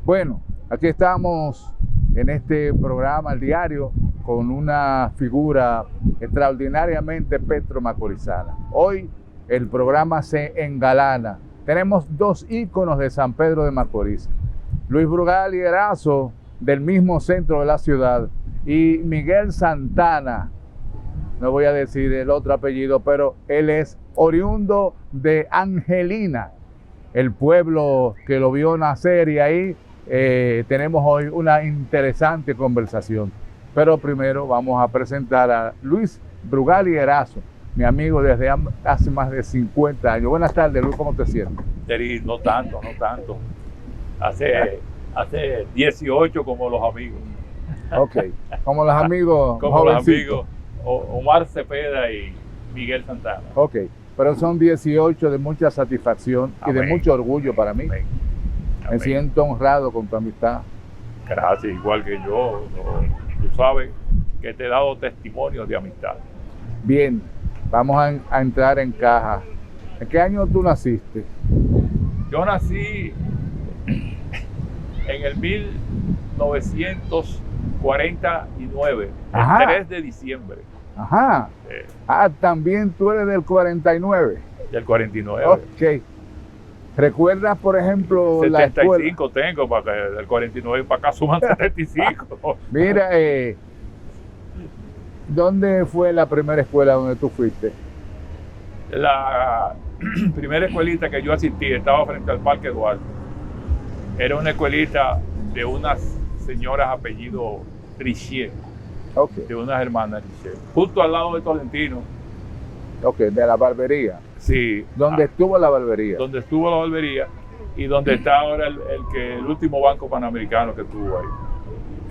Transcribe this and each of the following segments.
Bueno, aquí estamos en este programa, el diario, con una figura extraordinariamente petromacorizana. Hoy el programa se engalana. Tenemos dos íconos de San Pedro de Macorís. Luis Brugal y Erazo, del mismo centro de la ciudad, y Miguel Santana, no voy a decir el otro apellido, pero él es oriundo de Angelina, el pueblo que lo vio nacer, y ahí tenemos hoy una interesante conversación. Pero primero vamos a presentar a Luis Brugal y Erazo, mi amigo desde hace más de 50 años. Buenas tardes, Luis, ¿cómo te sientes? No tanto. Hace 18 como los amigos. Ok, como los amigos como los jovencitos. amigos Omar Cepeda y Miguel Santana. Ok, pero son 18 de mucha satisfacción y de Amén. mucho orgullo para mí. Amén. Me Amén. siento honrado con tu amistad. Gracias, igual que yo. Tú sabes que te he dado testimonios de amistad. Bien, vamos a entrar en caja. ¿En qué año tú naciste? Yo nací en el 1949, Ajá. el 3 de diciembre Ajá. También tú eres del 49. del 49. Ok. ¿Recuerdas, por ejemplo, la escuela? 75 tengo, para que del 49 para acá suman 75. Mira, ¿dónde fue la primera escuela donde tú fuiste? La primera escuelita que yo asistí estaba frente al Parque Duarte. Era una escuelita de unas señoras apellido Richier, Ok, de unas hermanas Richier, justo al lado de Tolentino. ok, de la barbería. Sí, ¿Dónde estuvo la barbería? donde estuvo la barbería y donde está ahora el último banco panamericano que estuvo ahí.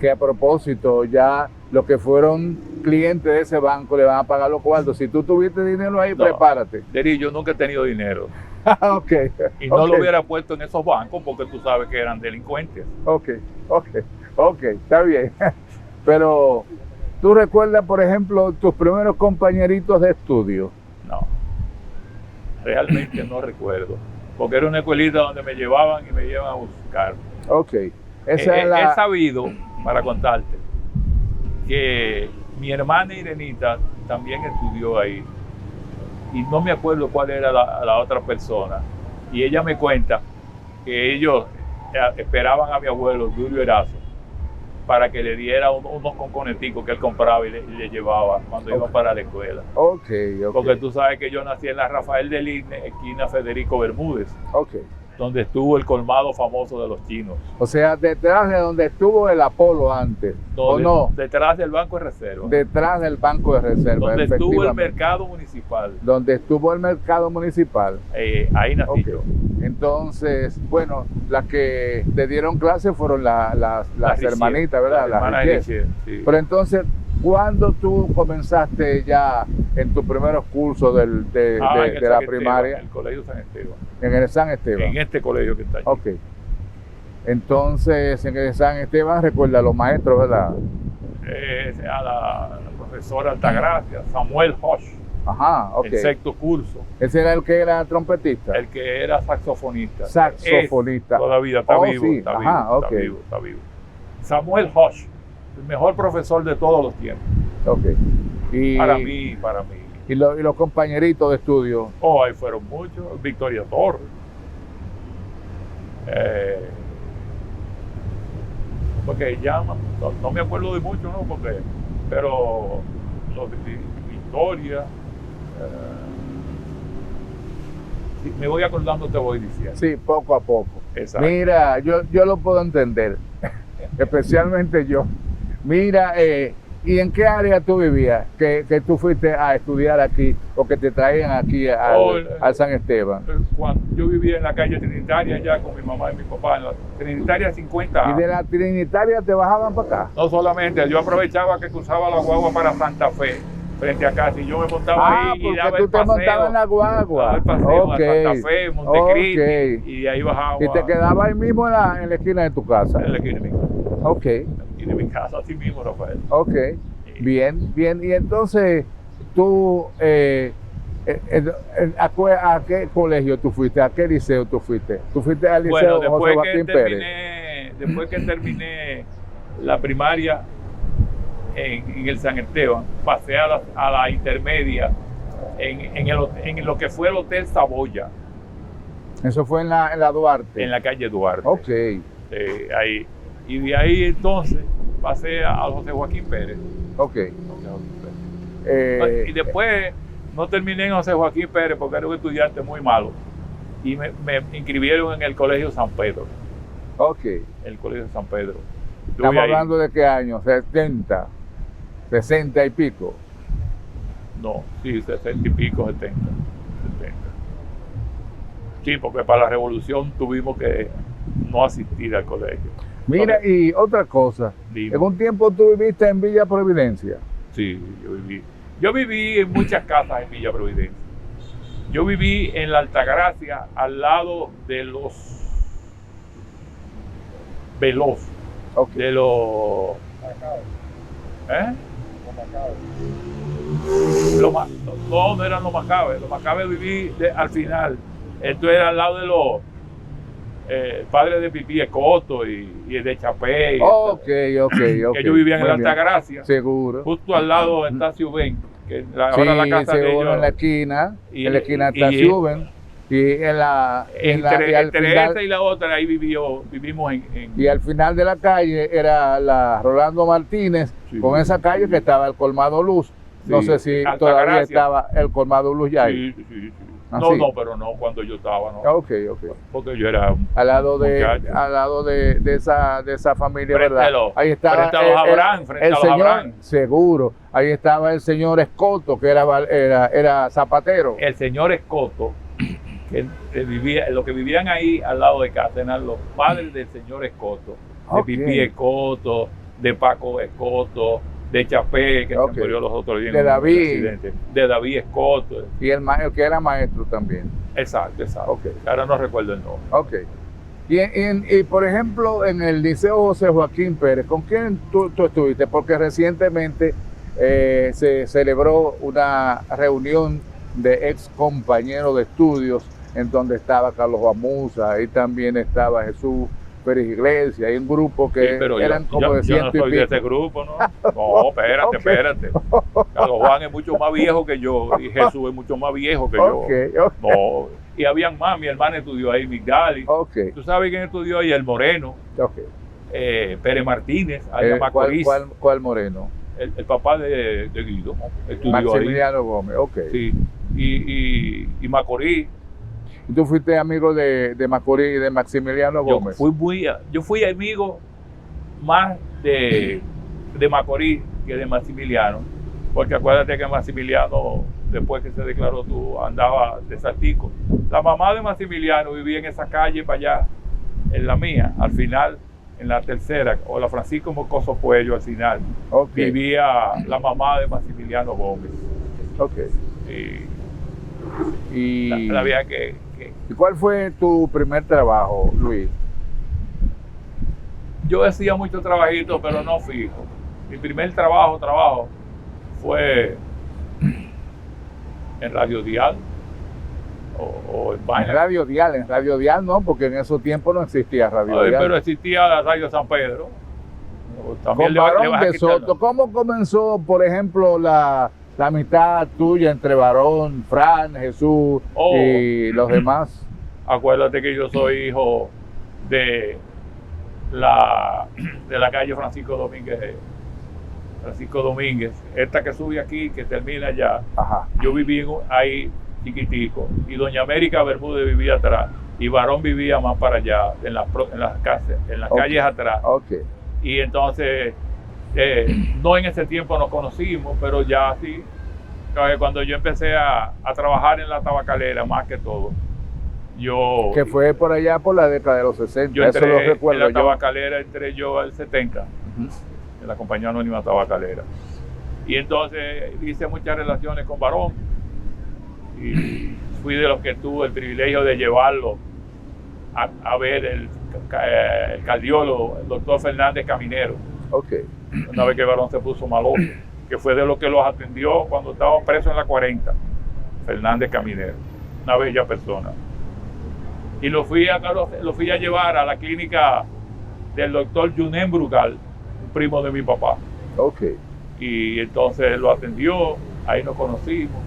Que a propósito, ya los que fueron clientes de ese banco le van a pagar los cuartos. Si tú tuviste dinero ahí, No. prepárate. Deri, yo nunca he tenido dinero Ok. y no ok, lo hubiera puesto en esos bancos porque tú sabes que eran delincuentes. Ok, está bien. Pero, ¿tú recuerdas, por ejemplo, tus primeros compañeritos de estudio? No, realmente no recuerdo, porque era una escuelita donde me llevaban y me llevan a buscar. Ok, esa es la... He sabido, para contarte, que mi hermana Irenita también estudió ahí y no me acuerdo cuál era la otra persona, y ella me cuenta que ellos esperaban a mi abuelo Julio Erazo para que le diera unos conconeticos que él compraba y le llevaba cuando iba para la escuela. Ok. Porque tú sabes que yo nací en la Rafael del Isne, esquina Federico Bermúdez, Ok. donde estuvo el colmado famoso de los chinos. O sea, detrás de donde estuvo el Apolo antes, ¿o no? Detrás del Banco de Reserva. Detrás del Banco de Reserva, Donde estuvo el efectivamente. mercado municipal. Donde estuvo el mercado municipal. Ahí nací Ok. yo. Entonces, bueno, las que te dieron clase fueron las Richier, hermanitas, ¿verdad? Las hermanas Richier. Richier, sí. Pero entonces, ¿cuándo tú comenzaste ya en tus primeros cursos En el de San la Esteban, primaria? en el Colegio San Esteban. En el San Esteban. En este colegio que está allí. Ok. Entonces, en el San Esteban, recuerda a los maestros, ¿verdad? A la profesora Altagracia, Samuel Hosch, Ajá, ok. en sexto curso. Ese era el que era trompetista. El que era saxofonista. Saxofonista. Todavía está vivo, sí. está Ajá, vivo, ok. está vivo. Samuel Hosch, el mejor profesor de todos los tiempos. Ok. Y, Para mí. y los compañeritos de estudio. Oh, ahí fueron muchos. Victoria Torres. Porque ya no me acuerdo de mucho, ¿no? Pero los de Victoria. Si me voy acordando, te voy diciendo. Sí, poco a poco. Exacto. Mira, yo lo puedo entender, especialmente yo. Mira, ¿y en qué área tú vivías? Que tú fuiste a estudiar aquí o que te traían aquí al San Esteban. Cuando yo vivía en la calle Trinitaria ya con mi mamá y mi papá, en la Trinitaria 50. ¿Y de la Trinitaria te bajaban para acá? No solamente, yo aprovechaba que cruzaba la guagua para Santa Fe, frente a casa, y yo me montaba ahí y porque daba tú el te paseo. montabas en la guagua. Daba el paseo a Santa Fe, Montecristi, Ok. y de ahí bajaba. Y te quedabas ahí mismo en la esquina de tu casa. En la esquina de mi casa. Ok, Y de mi casa, así mismo, Rafael. ok. Bien. Y entonces, tú, ¿a qué colegio tú fuiste? ¿A qué liceo tú fuiste? ¿Tú fuiste al liceo Bueno, José después que Joaquín Pérez? después que terminé la primaria en el San Esteban, pasé a la intermedia en lo que fue el Hotel Saboya. Eso fue en la Duarte. En la calle Duarte. Ok. Ahí. Y de ahí entonces pasé a José Joaquín Pérez. Ok. Y después no terminé en José Joaquín Pérez porque era un estudiante muy malo. Y me inscribieron en el Colegio San Pedro. Ok. El Colegio San Pedro. ¿Estamos hablando de qué año? ¿70? ¿60 y pico? No, sí, 60 y pico, 70. Sí, porque para la revolución tuvimos que no asistir al colegio. Mira, y otra cosa. Dime. ¿En un tiempo tú viviste en Villa Providencia? Sí, yo viví en muchas casas en Villa Providencia. Yo viví en la Altagracia, al lado de los Veloz. Okay. De los... ¿Eh? No eran los Macabes. Los Macabes viví al final. Esto era al lado de los padres de Pipí Escoto y de Chapé. Que ellos vivían en la Altagracia. Seguro. Justo al lado de Estacio Ben, que ahora la casa de ellos. En la esquina. En la esquina de Estacio Ben. Y entre esta y la otra, ahí vivimos Y al final de la calle era la Rolando Martínez, sí, con esa calle que estaba el Colmado Luz. Sí, no sé si todavía estaba el Colmado Luz ya ahí. Sí. No, pero no cuando yo estaba, no. Ok. Porque yo era al lado de esa familia, frente ¿verdad? Ahí estaba el señor Abraham. Seguro. Ahí estaba el señor Escoto, que era zapatero. El señor Escoto, que los que vivían ahí al lado de casa eran los padres del señor Escoto, de Pipí Escoto, de Paco Escoto, de Chapé, que se murió los otros días de David, de David Escoto, y el que era maestro también. Exacto. Ahora no recuerdo el nombre. Y por ejemplo, en el Liceo José Joaquín Pérez, ¿con quién tú estuviste? Porque recientemente se celebró una reunión de ex compañeros de estudios en donde estaba Carlos Bamuza, ahí también estaba Jesús Pérez Iglesias, hay un grupo que eran como de ciento y pico. Yo no soy de ese grupo, ¿no? No, espérate. Carlos Juan es mucho más viejo que yo y Jesús es mucho más viejo que yo. No, y habían más, mi hermana estudió ahí, Migdali. ¿Tú sabes quién estudió ahí? El Moreno. Pérez Martínez, allá Macorís. ¿Cuál Moreno? El papá de Guido estudió Maximiliano ahí. Gómez, Sí, y Macorís. ¿Y tú fuiste amigo de Macorís y de Maximiliano Gómez? Yo fui amigo más de Macorís que de Maximiliano, porque acuérdate que Maximiliano, después que se declaró tú, andaba de saltico. La mamá de Maximiliano vivía en esa calle para allá, en la mía, al final, en la tercera, o la Francisco Mocoso Puello, al final, vivía la mamá de Maximiliano Gómez. Y la vieja que... ¿Y cuál fue tu primer trabajo, Luis? Yo hacía mucho trabajito, pero no fijo. Mi primer trabajo fue en Radio Dial o en Vaina. En Radio Dial no, porque en esos tiempos no existía Radio Dial. Pero existía la Radio San Pedro. También con Barón de Soto. ¿Cómo comenzó, por ejemplo, la amistad tuya entre Barón, Fran, Jesús y los demás? Acuérdate que yo soy hijo de la calle Francisco Domínguez, esta que sube aquí, que termina allá. Ajá. Yo viví ahí chiquitico, y doña América Bermúdez vivía atrás, y Barón vivía más para allá, en las calles atrás. Y entonces, no en ese tiempo nos conocimos, pero ya sí, cuando yo empecé a trabajar en la tabacalera, más que todo, que fue por allá por la década de los 60, yo entré, eso lo recuerdo. En la tabacalera entré yo al 70, en la compañía anónima tabacalera. Y entonces hice muchas relaciones con Barón, y fui de los que tuve el privilegio de llevarlo a ver el cardiólogo, el doctor Fernández Caminero. Una vez que Barón se puso maloso, que fue de los que los atendió cuando estaba preso en la 40, Fernández Caminero, una bella persona. Y lo fui a llevar a la clínica del doctor Junen Brugal, un primo de mi papá. Ok. Y entonces él lo atendió, ahí nos conocimos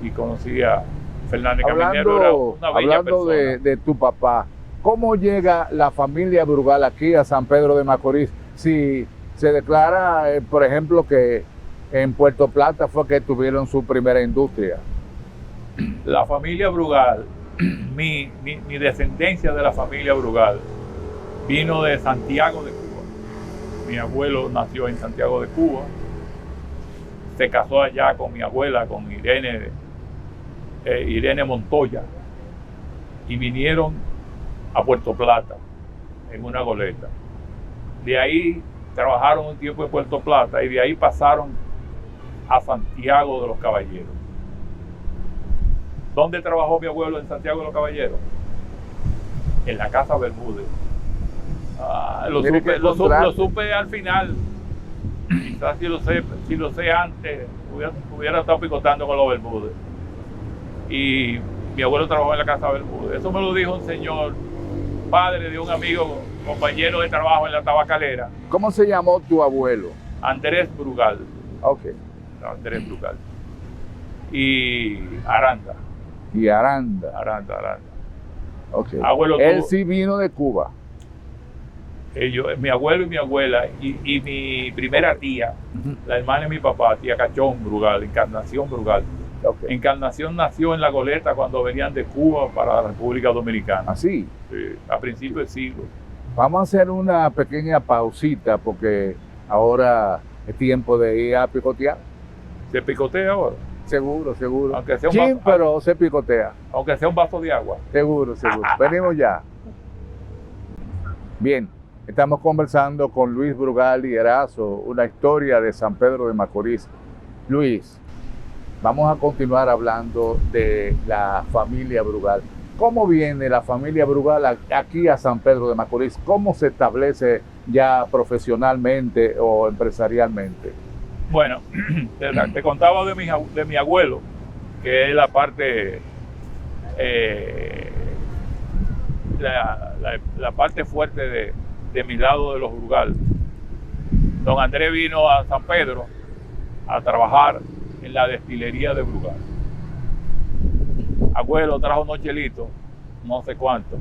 y conocí a Fernández Caminero, era una bella hablando persona. de tu papá, ¿cómo llega la familia Brugal aquí a San Pedro de Macorís? Si se declara, por ejemplo, que en Puerto Plata fue que tuvieron su primera industria. La familia Brugal, mi descendencia de la familia Brugal vino de Santiago de Cuba. Mi abuelo nació en Santiago de Cuba, se casó allá con mi abuela, con Irene Montoya, y vinieron a Puerto Plata en una goleta. De ahí trabajaron un tiempo en Puerto Plata y de ahí pasaron a Santiago de los Caballeros. ¿Dónde trabajó mi abuelo en Santiago de los Caballeros? En la Casa Bermúdez. Lo supe al final. Quizás si lo sé antes, hubiera estado picotando con los Bermúdez. Y mi abuelo trabajó en la Casa Bermúdez. Eso me lo dijo un señor, padre de un amigo, compañero de trabajo en la tabacalera. ¿Cómo se llamó tu abuelo? Andrés Brugal. Ok. Andrés Brugal. Y Aranda. Y Aranda. Aranda. Ok. Él sí vino de Cuba. Mi abuelo y mi abuela y mi primera tía, la hermana de mi papá, tía Cachón Brugal, Encarnación Brugal. Okay. Encarnación nació en La Goleta cuando venían de Cuba para la República Dominicana. ¿Así? Sí, a principios del siglo. Vamos a hacer una pequeña pausita porque ahora es tiempo de ir a picotear. ¿Se picotea ahora? Seguro. Aunque sea pero se picotea. Aunque sea un vaso de agua. Seguro. Venimos ya. Bien, estamos conversando con Luis Brugal y Erazo, una historia de San Pedro de Macorís. Luis, vamos a continuar hablando de la familia Brugal. ¿Cómo viene la familia Brugal aquí a San Pedro de Macorís? ¿Cómo se establece ya profesionalmente o empresarialmente? Bueno, te contaba de mi abuelo, que es la parte la parte fuerte de mi lado de los Brugal. Don Andrés vino a San Pedro a trabajar en la destilería de Brugal. Abuelo trajo unos chelitos, no sé cuánto,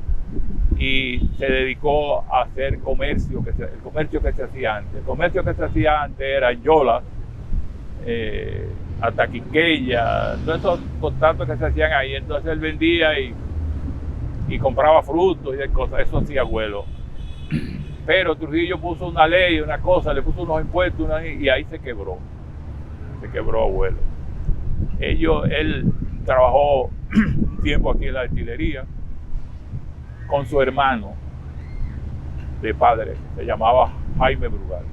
y se dedicó a hacer comercio, el comercio que se hacía antes. El comercio que se hacía antes era Yola, hasta Quiqueya, todos esos contactos que se hacían ahí. Entonces él vendía y compraba frutos y de cosas, eso hacía abuelo. Pero Trujillo puso una ley, una cosa, le puso unos impuestos y ahí se quebró abuelo. Él trabajó un tiempo aquí en la destilería con su hermano de padre, se llamaba Jaime Brugal.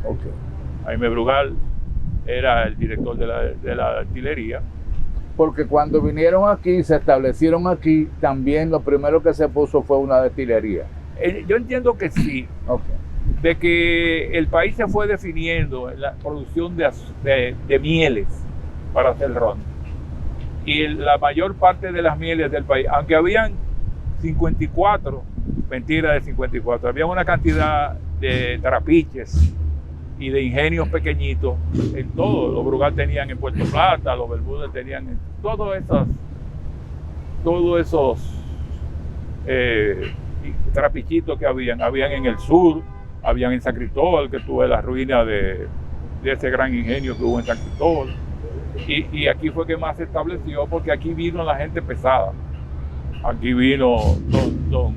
Okay. Jaime Brugal era el director de la destilería. Porque cuando vinieron aquí, se establecieron aquí, también lo primero que se puso fue una destilería. Yo entiendo que sí. Okay. De que el país se fue definiendo en la producción de mieles para hacer ron. Y la mayor parte de las mieles del país, aunque habían 54, mentira de 54, había una cantidad de trapiches y de ingenios pequeñitos en todo. Los Brugal tenían en Puerto Plata, los Bermúdez tenían en todos esos trapichitos que habían en el sur, habían en San Cristóbal, que tuve la ruina de ese gran ingenio que hubo en San Cristóbal. Y aquí fue que más se estableció, porque aquí vino la gente pesada. Aquí vino don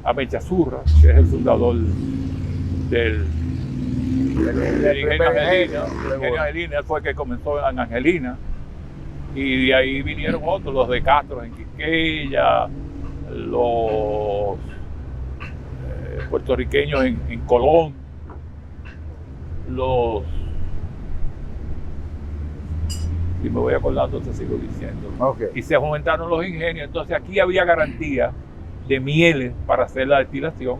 Amechazurra, que es el fundador del ingenio Angelina. El ingenio Angelina, él fue el que comenzó en Angelina. Y de ahí vinieron otros, los de Castro en Quiqueya, los puertorriqueños en Colón, y me voy acordando, te sigo diciendo. Okay. Y se aumentaron los ingenios. Entonces aquí había garantía de mieles para hacer la destilación.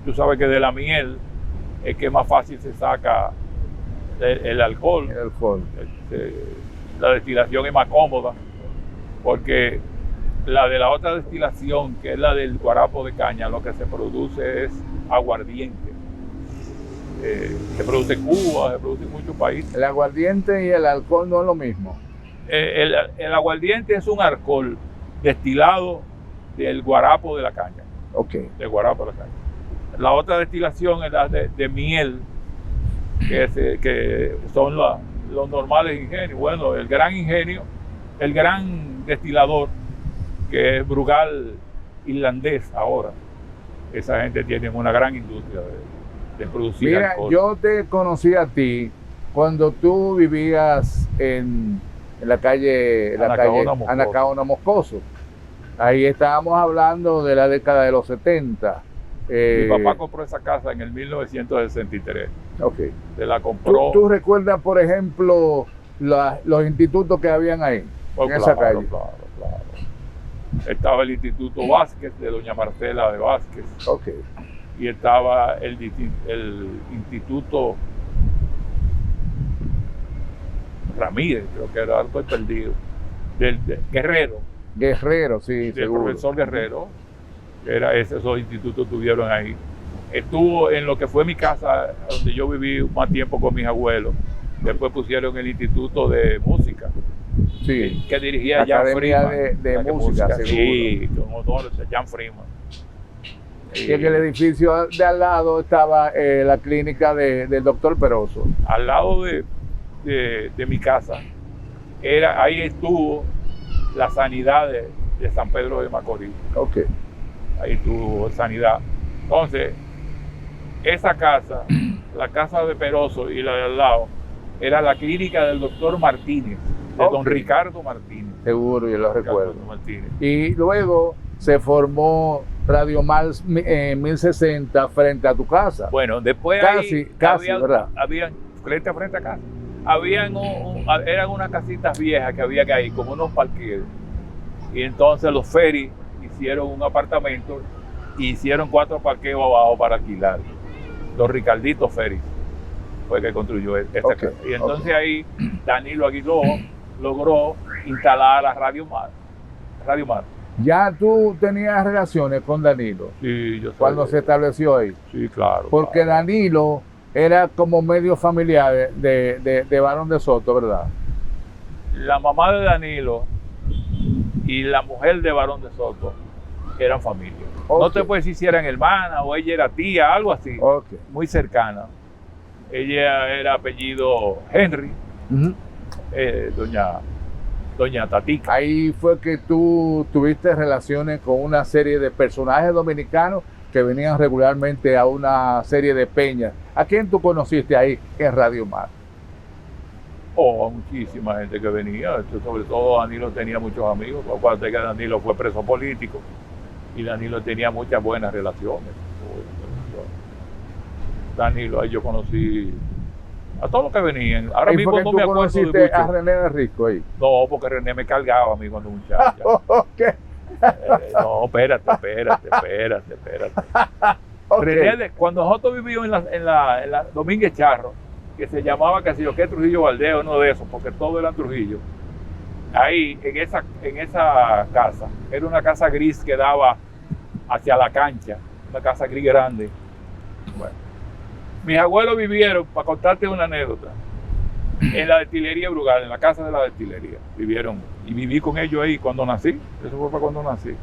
Tú sabes que de la miel es que más fácil se saca el alcohol. El alcohol. La destilación es más cómoda porque La de la otra destilación, que es la del guarapo de caña, lo que se produce es aguardiente. Se produce en Cuba, se produce en muchos países. El aguardiente y el alcohol no es lo mismo. El aguardiente es un alcohol destilado del guarapo de la caña. Ok. Del guarapo de la caña. La otra destilación es la de miel, que son los normales ingenios. Bueno, el gran destilador, que es Brugal irlandés ahora. Esa gente tiene una gran industria de producir Mira, alcohol. yo te conocí a ti cuando tú vivías en la calle Anacaona Moscoso. Ahí estábamos hablando de la década de los 70. Mi papá compró esa casa en el 1963. Okay. Se la compró. ¿Tú recuerdas, por ejemplo, los institutos que habían ahí, en esa calle? Claro. Estaba el Instituto Vázquez, de doña Marcela de Vázquez. Okay. Y estaba el Instituto Ramírez, creo que era, estoy perdido, del Guerrero, sí, del seguro. profesor Guerrero, que era esos institutos tuvieron ahí. Estuvo en lo que fue mi casa, donde yo viví más tiempo con mis abuelos. Después pusieron el Instituto de Música, Sí. que dirigía La Jan Academia Freeman. de Música, seguro. Sí, con honores de Jan Freeman. Y en el edificio de al lado estaba la clínica del doctor Peroso. Al lado de mi casa, ahí estuvo la sanidad de San Pedro de Macorís. Okay. Ahí estuvo sanidad. Entonces, esa casa, la casa de Peroso y la de al lado, era la clínica del doctor Martínez, de don Ricardo Martínez. Seguro, yo lo Ricardo recuerdo. Martínez. Y luego se formó Radio Mar en 1060 frente a tu casa. Bueno, después casi, ¿verdad? Habían frente a casa. Eran unas casitas viejas que había ahí, como unos parqueos. Y entonces los Ferry hicieron un apartamento y hicieron 4 parqueos abajo para alquilar. Los Ricarditos Ferry fue que construyó esta casa. Y entonces ahí Danilo Aguiló logró instalar a Radio Mar. ¿Ya tú tenías relaciones con Danilo? Sí, yo sé. Cuando se estableció ahí. Sí, claro. Porque claro. Danilo era como medio familiar de Barón de Soto, ¿verdad? La mamá de Danilo y la mujer de Barón de Soto eran familia. Okay. No te puedes decir si eran hermanas o ella era tía, algo así. Okay. Muy cercana. Ella era apellido Henry, doña Tatica. Ahí fue que tú tuviste relaciones con una serie de personajes dominicanos que venían regularmente a una serie de peñas. ¿A quién tú conociste ahí en Radio Mar? Oh, muchísima gente que venía. Sobre todo Danilo tenía muchos amigos. Acuérdate que Danilo fue preso político y Danilo tenía muchas buenas relaciones. Danilo, ahí yo conocí a todos los que venían. Ahora mismo no me acuerdo de mucho. ¿A René de Risco ahí? No, porque René me cargaba a mí cuando muchacha. Okay. No, espérate. Okay. René, cuando nosotros vivíamos en la Domínguez Charro, que se llamaba casi yo que Trujillo Valdés, uno de esos, porque todo era Trujillo. Ahí, en esa casa, era una casa gris que daba hacia la cancha, una casa gris grande. Bueno, mis abuelos vivieron, para contarte una anécdota, en la destilería Brugal, en la casa de la destilería, vivieron, y viví con ellos ahí cuando nací. Eso fue para cuando nací.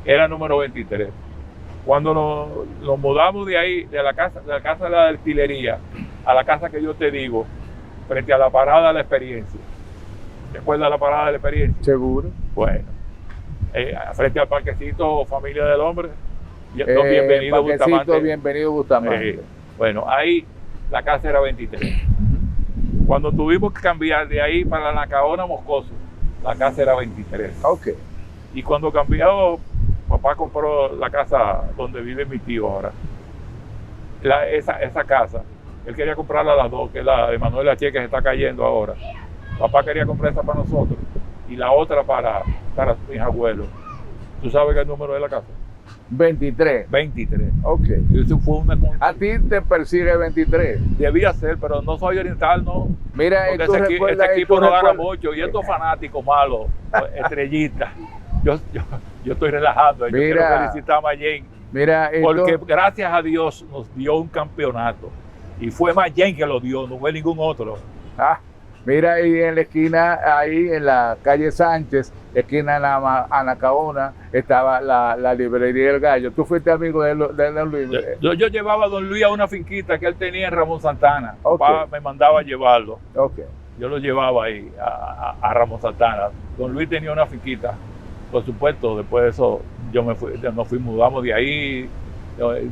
Era número 23. Cuando nos mudamos de ahí, de la casa de la destilería, a la casa que yo te digo, frente a la parada de la Experiencia. ¿Te acuerdas de la parada de la Experiencia? Seguro. Bueno, frente al parquecito Familia del Hombre, bienvenido Bustamante. Bienvenido Bustamante. Bueno, ahí la casa era 23. Cuando tuvimos que cambiar de ahí para la Anacaona Moscoso, la casa era 23. Okay. Y cuando cambió, papá compró la casa donde vive mi tío ahora. Esa casa, él quería comprarla a las dos, que es la de Manuel H, que se está cayendo ahora. Papá quería comprar esa para nosotros y la otra para mis abuelos. ¿Tú sabes qué es el número de la casa? 23. 23. Ok. Y eso fue una A ti te persigue 23. Debía ser, pero no soy oriental, no. Mira, Porque tú ese recuerdas, equipo tú no gana recuerdas- mucho. Y estos fanáticos malos, estrellitas. Yo estoy relajando. Yo Mira. quiero felicitar a Mayen. Mira, Porque gracias a Dios nos dio un campeonato. Y fue Mayen que lo dio, no fue ningún otro. mira ahí en la esquina, ahí en la calle Sánchez, esquina de Anacaona, estaba la librería del Gallo. ¿Tú fuiste amigo de Don Luis? Yo llevaba a Don Luis a una finquita que él tenía en Ramón Santana. Ok. Papá me mandaba a llevarlo. Ok. Yo lo llevaba ahí a Ramón Santana. Don Luis tenía una finquita. Por supuesto, después de eso mudamos de ahí.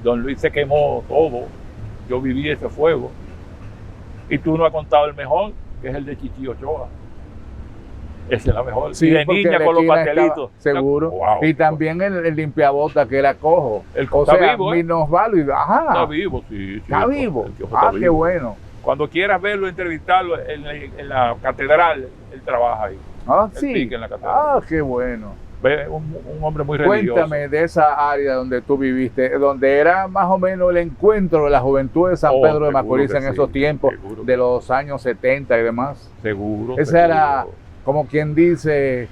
Don Luis se quemó todo. Yo viví ese fuego. Y tú no has contado el mejor, que es el de Chichi Ochoa. Ese es la mejor. Sí, y de porque niña la con los esquina pastelitos. estaba seguro. Wow. Y también el limpiabota que era cojo. Está vivo, ¿eh? minusválido. Ajá. Está vivo, sí. Está vivo. El Piojo está Qué vivo. bueno. Cuando quieras verlo, entrevistarlo en la catedral, él trabaja ahí. Ah, Él sí. pica en la catedral. Qué bueno. Ve, un hombre muy religioso. Cuéntame de esa área donde tú viviste, donde era más o menos el encuentro de la juventud de San Pedro de seguro Macorís que en sí, esos tiempos seguro de los años 70 y demás. Seguro. Ese era, como quien dice,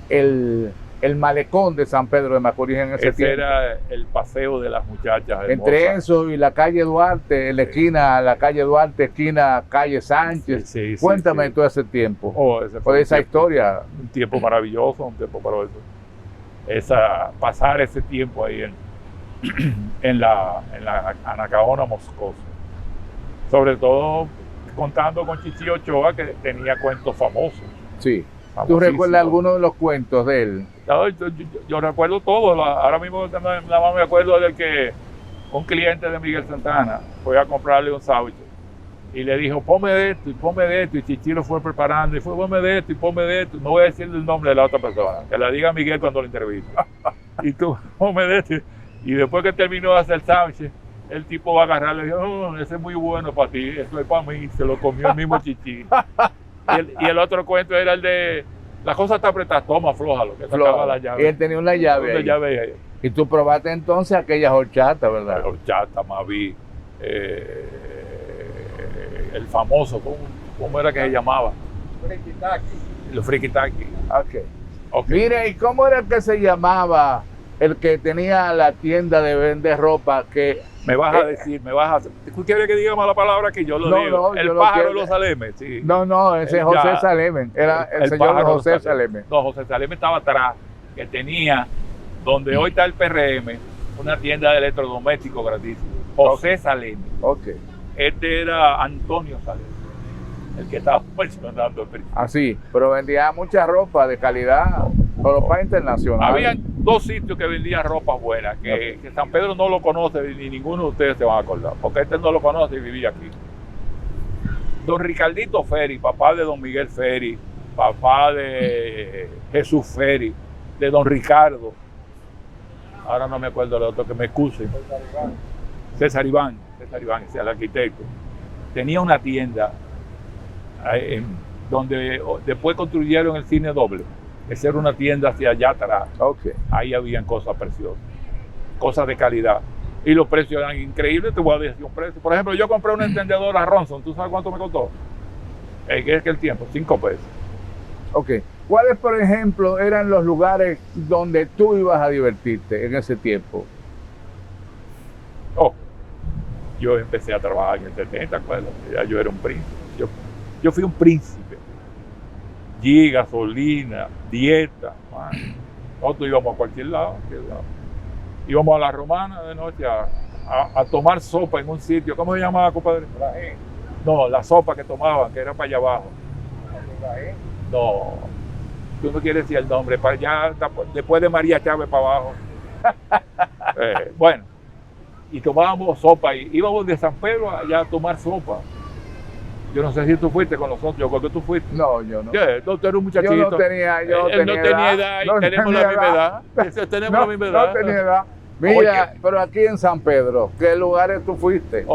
el malecón de San Pedro de Macorís en ese Ese tiempo. era el paseo de las muchachas. Entre hermosas. eso y la calle Duarte, en la esquina, la calle Duarte, esquina calle Sánchez. Sí, Cuéntame sí. todo ese tiempo. Ese Por fue esa historia. un tiempo maravilloso, un tiempo maravilloso. Pasar ese tiempo ahí en la Anacaona Moscoso. Sobre todo contando con Chichi Ochoa, que tenía cuentos famosos. Sí. ¿Tú famosísimos. recuerdas algunos de los cuentos de él? Yo recuerdo todo. Ahora mismo nada más me acuerdo del que un cliente de Miguel Santana fue a comprarle un sándwich y le dijo, ponme de esto y ponme de esto. Y Chichi lo fue preparando y fue, ponme de esto y ponme de esto. No voy a decir el nombre de la otra persona, que la diga Miguel cuando lo entreviste. Y tú, ponme de esto. Y después que terminó de hacer el sándwich, el tipo va a agarrarle y dijo, oh, ese es muy bueno para ti, eso es para mí. Se lo comió el mismo Chichi. Y el otro cuento era el de, la cosa está apretada, toma, aflójalo, que sacaba la llave. Y él tenía una llave. Una ahí. llave ahí. Y tú probaste entonces aquellas horchatas, ¿verdad? La horchata, Maví, el famoso, ¿cómo era que se llamaba? Los frikitaki. Ok. Mire, ¿y cómo era que se llamaba el que tenía la tienda de vender ropa que... Me vas a decir, ¿tú quieres que diga mala palabra que yo lo No, digo? no, El yo lo pájaro de quiero. los Salemes, sí. No, ese es José Salemen. Era el señor pájaro de los José Salemes. Salemen. No, José Salemen estaba atrás, que tenía, donde hoy está el PRM, una tienda de electrodomésticos gratísimo. José Salemen. Ok. Este era Antonio Salemen, el que estaba mencionando al principio. Así, pero vendía mucha ropa de calidad, ropa internacional. Había dos sitios que vendían ropa buena, que San Pedro no lo conoce ni ninguno de ustedes se van a acordar, porque este no lo conoce y vivía aquí. Don Ricardito Ferri, papá de Don Miguel Ferri, papá de Jesús Ferri, de Don Ricardo, ahora no me acuerdo del otro, que me excuse, César Iván, ese el arquitecto, tenía una tienda donde después construyeron el cine doble. Esa era una tienda hacia allá atrás. Okay. Ahí habían cosas preciosas, cosas de calidad. Y los precios eran increíbles, te voy a decir un precio. Por ejemplo, yo compré una encendedora Ronson, ¿tú sabes cuánto me costó? ¿Qué es que el tiempo? 5 pesos. Ok. ¿Cuáles, por ejemplo, eran los lugares donde tú ibas a divertirte en ese tiempo? Yo empecé a trabajar en el 70, acuérdate, ya yo era un príncipe. Yo fui un príncipe. G, gasolina, dieta. Nosotros íbamos a cualquier lado. Íbamos a la Romana de noche a tomar sopa en un sitio. ¿Cómo se llamaba, compadre? No, la sopa que tomaban, que era para allá abajo. No, tú no quieres decir el nombre, para allá, después de María Chávez para abajo. Bueno, y tomábamos sopa y íbamos de San Pedro allá a tomar sopa. Yo no sé si tú fuiste con nosotros, yo creo que tú fuiste. No, yo no. Tú eres un muchachito. Yo no tenía, Él no tenía edad y tenemos la misma edad. Tenemos la misma edad. No tenía edad. Mira, Oye, pero aquí en San Pedro, ¿qué lugares tú fuiste?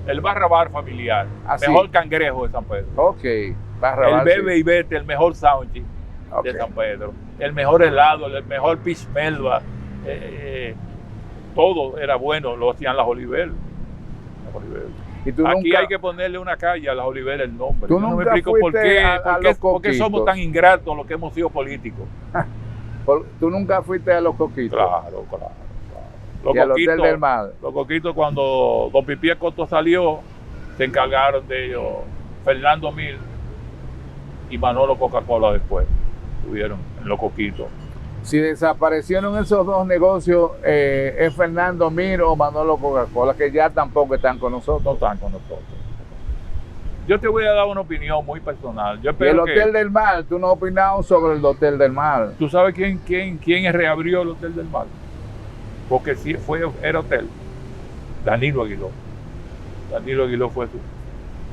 El Barra familiar, Así. mejor cangrejo de San Pedro. Ok, El Bebe y Vete, el mejor soundcheck de Okay. San Pedro. El mejor helado, el mejor pitch melba. todo era bueno, lo hacían las Oliver. ¿Y tú Aquí nunca, hay que ponerle una calle a las Oliver el nombre. tú Yo no me nunca explico por fuiste qué, a los por qué somos Coquitos? tan ingratos los que hemos sido políticos. tú nunca fuiste a los Coquitos? Claro. Y al Hotel del Mar. Los Coquitos, cuando don Pipi Coto salió, se encargaron de ellos Fernando Mil y Manolo Coca-Cola después. Estuvieron en los Coquitos. Si desaparecieron esos dos negocios, es Fernando Mir o Manolo Coca-Cola, que ya tampoco están con nosotros. No están con nosotros. Yo te voy a dar una opinión muy personal. Yo Y el espero Hotel del Mar, tú no has opinado sobre el Hotel del Mar. ¿Tú sabes quién reabrió el Hotel del Mar? Porque sí era hotel. Danilo Aguiló. Danilo Aguiló fue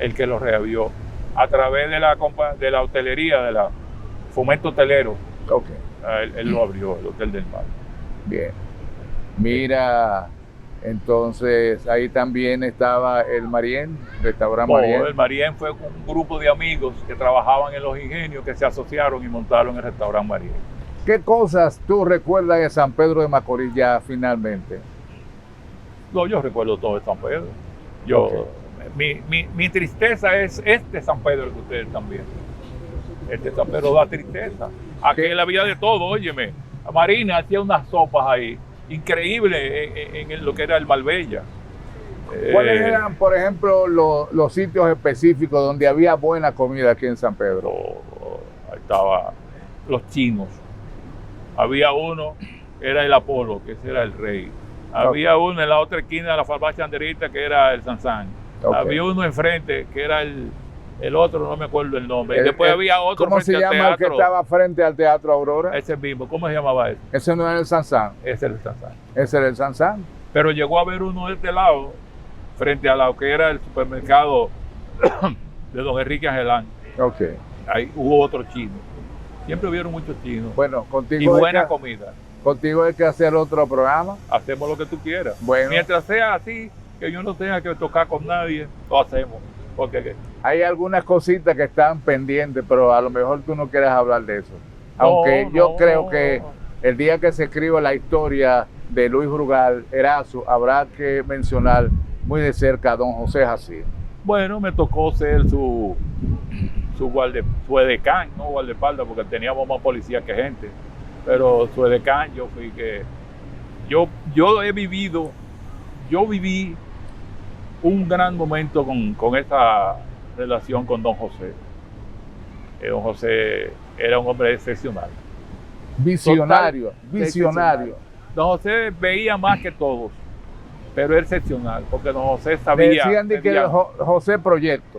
el que lo reabrió a través de la hotelería, de la Fomento Hotelero. Ok, Él lo abrió, el Hotel del Mar. bien. Mira, entonces ahí también estaba el Marién, restaurante Marién. El Marién fue un grupo de amigos que trabajaban en los ingenios que se asociaron y montaron el restaurante Marién. ¿Qué cosas tú recuerdas de San Pedro de Macorís ya finalmente? No, yo recuerdo todo de San Pedro. Mi tristeza es este San Pedro que ustedes están viendo. Este San Pedro da tristeza. Aquí la vida de todo, óyeme. Marina hacía unas sopas ahí, increíbles en lo que era el Marbella. ¿Cuáles eran, por ejemplo, los sitios específicos donde había buena comida aquí en San Pedro? Ahí estaba los chinos. Había uno, era el Apolo, que ese era el rey. Había uno en la otra esquina de la farmacia Anderita, que era el Sansán. Había uno enfrente, que era el otro, no me acuerdo el nombre. Y después había otro ¿Cómo se llama el que estaba frente al Teatro Aurora? Ese mismo, ¿cómo se llamaba ese? Ese no era el Sansán. Ese era el Sansán. Ese era el Sansán. Pero llegó a haber uno de este lado, frente a lo que era el supermercado de don Enrique Angelán. Ok. Ahí hubo otro chino. Siempre hubieron muchos chinos. Bueno, contigo. Y buena comida. Contigo hay que hacer otro programa. Hacemos lo que tú quieras. Bueno. Mientras sea así, que yo no tenga que tocar con nadie, lo hacemos. Porque hay algunas cositas que están pendientes, pero a lo mejor tú no quieres hablar de eso. Aunque yo creo que el día que se escriba la historia de Luis Brugal Erazo, habrá que mencionar muy de cerca a don José Jacir. Bueno, me tocó ser su edecán, no guardaespaldas, porque teníamos más policía que gente. Pero su edecán, yo viví un gran momento con esa relación con don José. Don José era un hombre excepcional. Visionario. Don José veía más que todos, pero excepcional, porque don José sabía. Decían de que José Proyecto.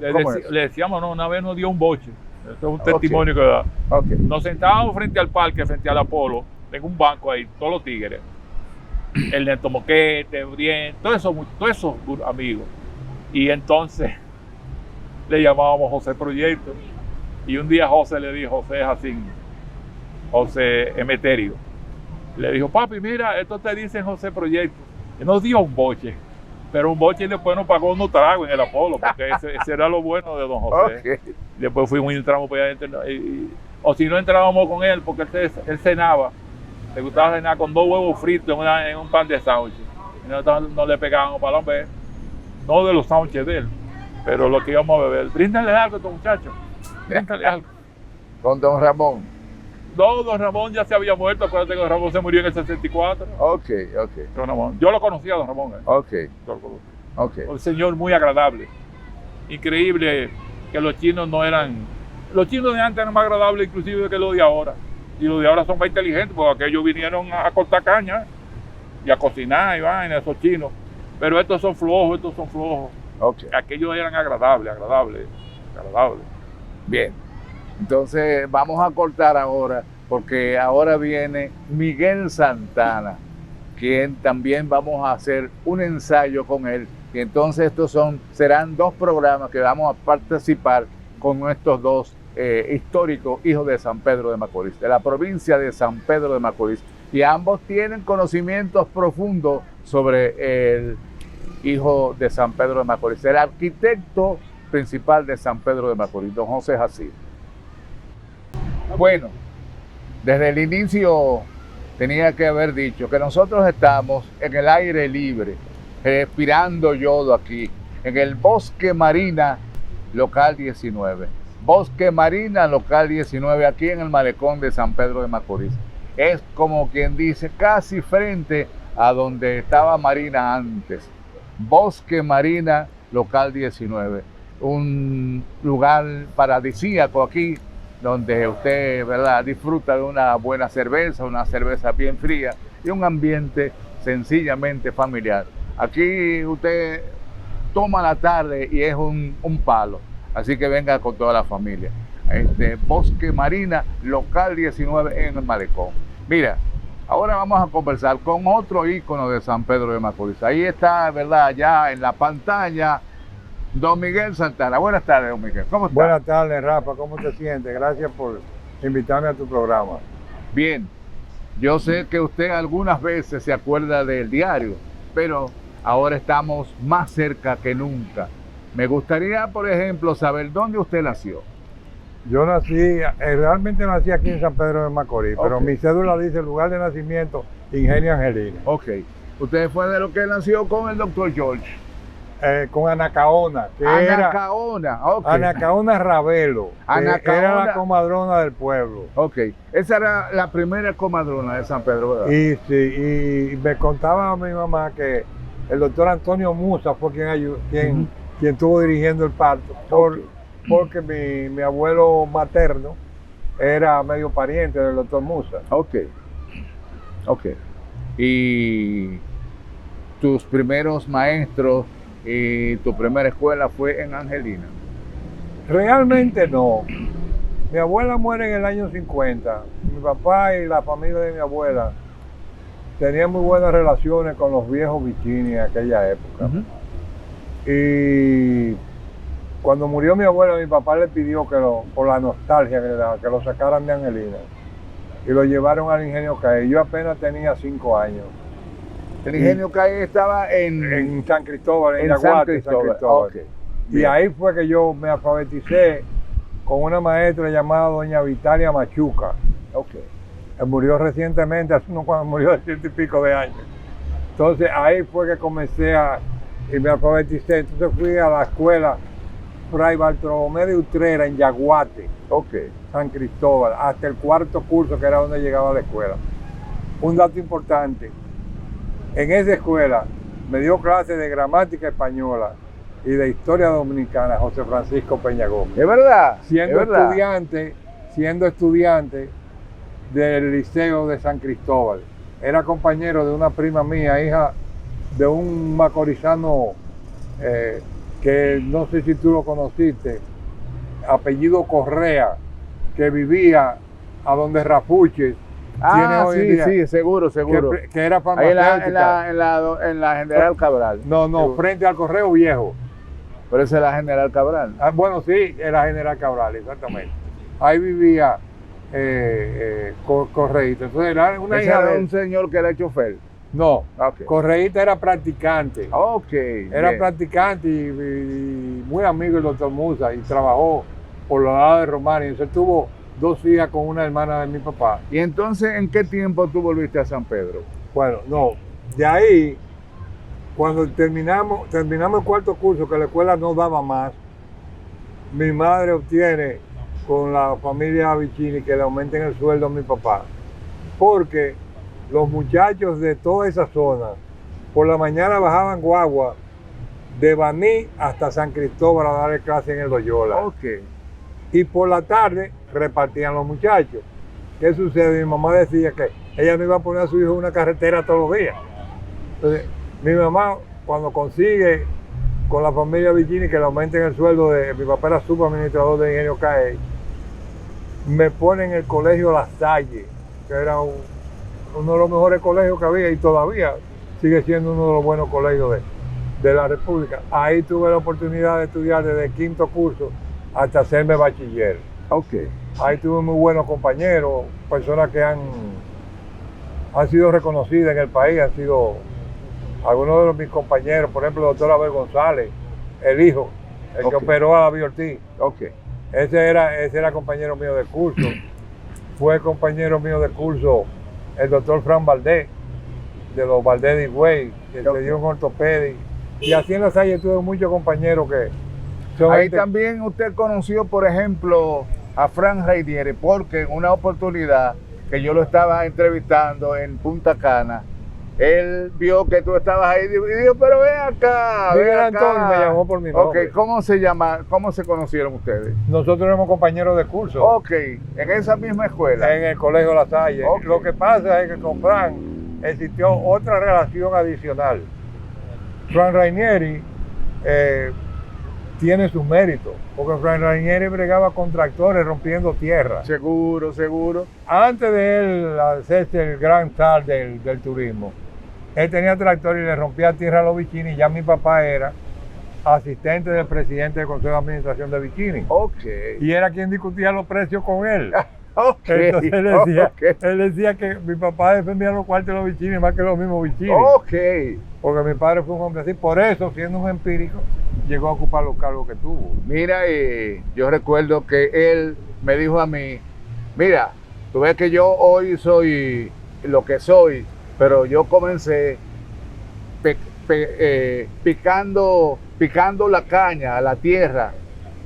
Le decíamos, no, una vez nos dio un boche. Eso es un testimonio que da. Okay. Nos sentábamos frente al parque, frente al Apolo, en un banco ahí, todos los tigres. El Neto Moquete, Brien, todos esos amigos. Y entonces le llamábamos José Proyecto. Y un día José le dijo, José Emeterio, le dijo, papi, mira, esto te dicen José Proyecto. Y nos dio un boche, pero un boche y después nos pagó unos tragos en el Apolo, porque ese era lo bueno de don José. Okay. Después fuimos y entramos para allá adentro, o si no entrábamos con él, porque él cenaba, le gustaba cenar con 2 huevos fritos en un pan de sándwich. Y nosotros no le pegábamos para ver, no de los sándwiches de él, pero lo que íbamos a beber. Bríndale algo a estos muchachos, bríndale algo. Con don Ramón. No, don Ramón ya se había muerto, acuérdate que don Ramón se murió en el 64. Ok. Don Ramón. Yo lo conocía a don Ramón. Ok. Un señor muy agradable. Increíble que los chinos no eran... Los chinos de antes eran más agradables inclusive que los de ahora. Y los de ahora son más inteligentes, porque aquellos vinieron a cortar caña y a cocinar y vaina, esos chinos. Pero estos son flojos. Okay. Aquellos eran agradables. Bien. Entonces vamos a cortar ahora, porque ahora viene Miguel Santana, quien también vamos a hacer un ensayo con él. Y entonces serán 2 programas que vamos a participar con estos 2 históricos hijos de San Pedro de Macorís, de la provincia de San Pedro de Macorís. Y ambos tienen conocimientos profundos sobre el hijo de San Pedro de Macorís, el arquitecto principal de San Pedro de Macorís, don José Jacir. Bueno, desde el inicio tenía que haber dicho que nosotros estamos en el aire libre, respirando yodo aquí, en el Bosque Marina, local 19. Bosque Marina, local 19, aquí en el malecón de San Pedro de Macorís. Es como quien dice, casi frente a donde estaba Marina antes. Bosque Marina, local 19. Un lugar paradisíaco aquí, donde usted, ¿verdad?, disfruta de una buena cerveza, una cerveza bien fría y un ambiente sencillamente familiar. Aquí usted toma la tarde y es un palo, así que venga con toda la familia. Bosque Marina, local 19 en el malecón. Mira, ahora vamos a conversar con otro ícono de San Pedro de Macorís. Ahí está, ¿verdad?, ya en la pantalla, don Miguel Santana. Buenas tardes, don Miguel. ¿Cómo está? Buenas tardes, Rafa. ¿Cómo te sientes? Gracias por invitarme a tu programa. Bien. Yo sé que usted algunas veces se acuerda del diario, pero ahora estamos más cerca que nunca. Me gustaría, por ejemplo, saber dónde usted nació. Yo nací, realmente nací aquí en San Pedro de Macorís, pero mi cédula dice lugar de nacimiento, Ingenio Angelina. Ok. Usted fue de lo que nació con el doctor George. Con Anacaona, que Anacaona, era ok. Anacaona Ravelo, que era la comadrona del pueblo. Ok, esa era la primera comadrona de San Pedro, ¿verdad? Y sí, y me contaba mi mamá que el doctor Antonio Musa fue quien estuvo dirigiendo el parto, porque mi abuelo materno era medio pariente del doctor Musa. Ok. Y tus primeros maestros y tu primera escuela fue en Angelina. Realmente no. Mi abuela muere en el año 50. Mi papá y la familia de mi abuela tenían muy buenas relaciones con los viejos Vicini en aquella época. Y cuando murió mi abuela, mi papá le pidió por la nostalgia que le daba, que lo sacaran de Angelina. Y lo llevaron al Ingenio Caí. Yo apenas tenía 5 años. El Ingenio Caí estaba en San Cristóbal, en San Yaguate, Cristóbal. San Cristóbal. Okay. Y ahí fue que yo me alfabeticé con una maestra llamada doña Vitalia Machuca. Murió recientemente, cuando murió de 100 y pico de años. Entonces ahí fue que comencé y me alfabeticé. Entonces fui a la escuela Fray Bartolomé de Utrera en Yaguate, San Cristóbal, hasta el 4º curso, que era donde llegaba a la escuela. Un dato importante, en esa escuela me dio clases de gramática española y de historia dominicana José Francisco Peña Gómez. ¿Es verdad? Siendo estudiante del Liceo de San Cristóbal. Era compañero de una prima mía, hija de un macorizano que no sé si tú lo conociste, apellido Correa, que vivía a donde Rafuches tiene hoy en día, sí, seguro. Que era farmacéutica. En la General Cabral. No, frente al Correo Viejo. Pero esa es la General Cabral. Bueno, sí, era General Cabral, exactamente. Ahí vivía Correíta. Entonces era una hija de de un señor que era chofer. No, Correíta era practicante. Era practicante y muy amigo del doctor Musa, y trabajó por la lado de Román. Y entonces tuvo 2 hijas con una hermana de mi papá. ¿Y entonces en qué tiempo tú volviste a San Pedro? Bueno, no, de ahí, cuando terminamos el 4º curso, que la escuela no daba más, mi madre obtiene con la familia Vicini que le aumenten el sueldo a mi papá, porque los muchachos de toda esa zona por la mañana bajaban guagua de Baní hasta San Cristóbal a darle clase en el Loyola. Y por la tarde repartían los muchachos. ¿Qué sucede? Mi mamá decía que ella no iba a poner a su hijo en una carretera todos los días. Entonces, mi mamá, cuando consigue con la familia Vicini que le aumenten el sueldo mi papá era subadministrador de Ingenio Caí, me pone en el colegio La Salle, que era uno de los mejores colegios que había y todavía sigue siendo uno de los buenos colegios de la República. Ahí tuve la oportunidad de estudiar desde el 5º curso hasta hacerme bachiller. Ahí tuve muy buenos compañeros, personas que han sido reconocidas en el país, han sido algunos de mis compañeros, por ejemplo, el doctor Abel González, el hijo, el que operó a David Ortiz. Ese era compañero mío de curso. Fue compañero mío de curso el doctor Fran Valdés, de los Valdés de Higüey, que se dio un ortopedia. Y así en la Salle tuve muchos compañeros que son Ahí gente... también usted conoció, por ejemplo, a Frank Rainieri, porque en una oportunidad que yo lo estaba entrevistando en Punta Cana, él vio que tú estabas ahí y dijo, pero ven acá, ven Miguel acá. Antonio me llamó por mi nombre. Ok, ¿cómo se llama? ¿Cómo se conocieron ustedes? Nosotros éramos compañeros de curso Ok, en esa misma escuela. en el Colegio La Salle. Ok. Lo que pasa es que con Fran existió otra relación adicional. Fran Rainieri tiene sus méritos, porque Fran Rainieri bregaba con tractores rompiendo tierra. Seguro, seguro. Antes de él hacerse el gran tal del turismo, él tenía tractor y le rompía tierra a los Vicini, y ya mi papá era asistente del presidente del Consejo de Administración de Vicini. Ok. Y era quien discutía los precios con él. Ok. Entonces Ok. él decía que mi papá defendía los cuartos de los Vicini más que los mismos Vicini. Ok. Porque mi padre fue un hombre así. Por eso, siendo un empírico, llegó a ocupar los cargos que tuvo. Mira, yo recuerdo que él me dijo a mí, mira, tú ves que yo hoy soy lo que soy, pero yo comencé picando la caña a la tierra.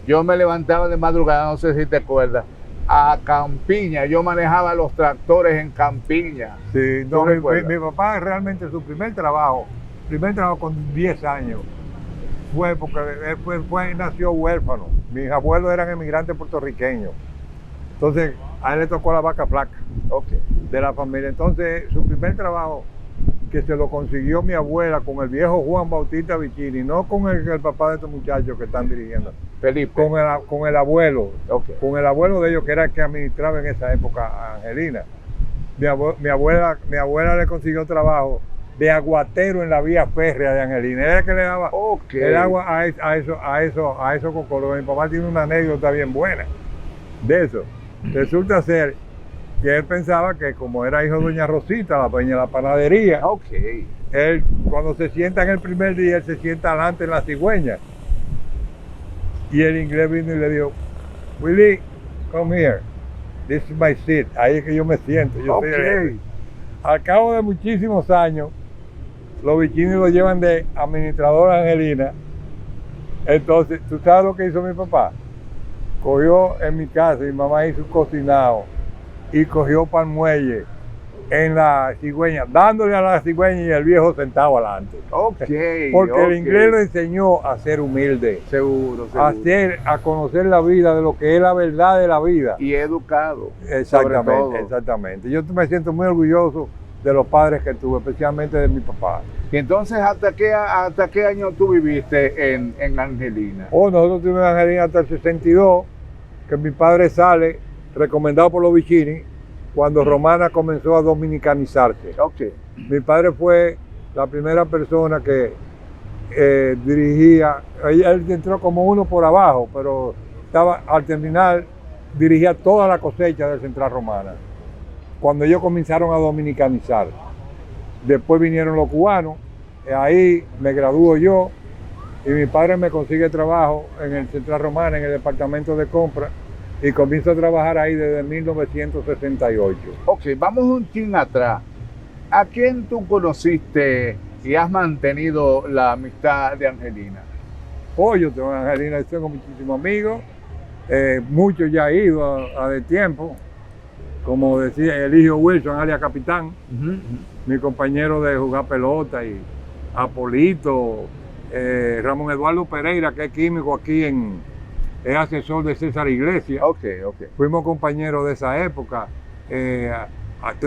Yo me levantaba de madrugada, no sé si te acuerdas, a Campiña. Yo manejaba los tractores en Campiña. Sí, ¿Tú no, recuerdas? mi papá realmente su primer trabajo con 10 años, fue porque él nació huérfano. Mis abuelos eran emigrantes puertorriqueños. Entonces, a él le tocó la vaca flaca de la familia. Entonces, su primer trabajo, que se lo consiguió mi abuela con el viejo Juan Bautista Vicini, no con el papá de estos muchachos que están dirigiendo, Felipe. con el abuelo, Ok. con el abuelo de ellos, que era el que administraba en esa época a Angelina. Mi abuela le consiguió trabajo de aguatero en la vía férrea de Angelina. Era el que le daba Ok. el agua a esos cocoros. Mi papá tiene una anécdota bien buena de eso. Resulta ser que él pensaba que como era hijo de doña Rosita, la dueña de la panadería, Ok. él cuando se sienta en el primer día, él se sienta adelante en la cigüeña. Y el inglés vino y le dijo, Willie, come here. This is my seat. Ahí es que yo me siento. Yo Ok. soy el jefe. Al cabo de muchísimos años, los Vicini lo llevan de administrador a Angelina. Entonces, ¿tú sabes lo que hizo mi papá? Cogió en mi casa, mi mamá hizo un cocinado y cogió para el muelle en la cigüeña, dándole a la cigüeña y el viejo sentado adelante. Ok. Porque el ok. inglés lo enseñó a ser humilde, Seguro, seguro. a conocer la vida, de lo que es la verdad de la vida. Y educado. Sobre todo. Exactamente, exactamente. Yo me siento muy orgulloso de los padres que tuve, especialmente de mi papá. Y entonces, ¿hasta qué año tú viviste en Angelina? Nosotros tuvimos en Angelina hasta el 62, que mi padre sale, recomendado por los Vicini, cuando Romana comenzó a dominicanizarse. Ok. Mi padre fue la primera persona que dirigía, él entró como uno por abajo, pero al terminar dirigía toda la cosecha del Central Romana, cuando ellos comenzaron a dominicanizar. Después vinieron los cubanos, ahí me gradúo yo y mi padre me consigue trabajo en el Central Romana, en el departamento de compra, y comienzo a trabajar ahí desde 1968. Ok, vamos un chin atrás. ¿A quién tú conociste y has mantenido la amistad de Angelina? Yo tengo en Angelina, tengo muchísimos amigos, muchos ya he ido a de tiempo, como decía Eligio Wilson, alias Capitán, mi compañero de jugar pelota, y Apolito, Ramón Eduardo Pereira, que es químico aquí es asesor de César Iglesias. Ok. Fuimos compañeros de esa época.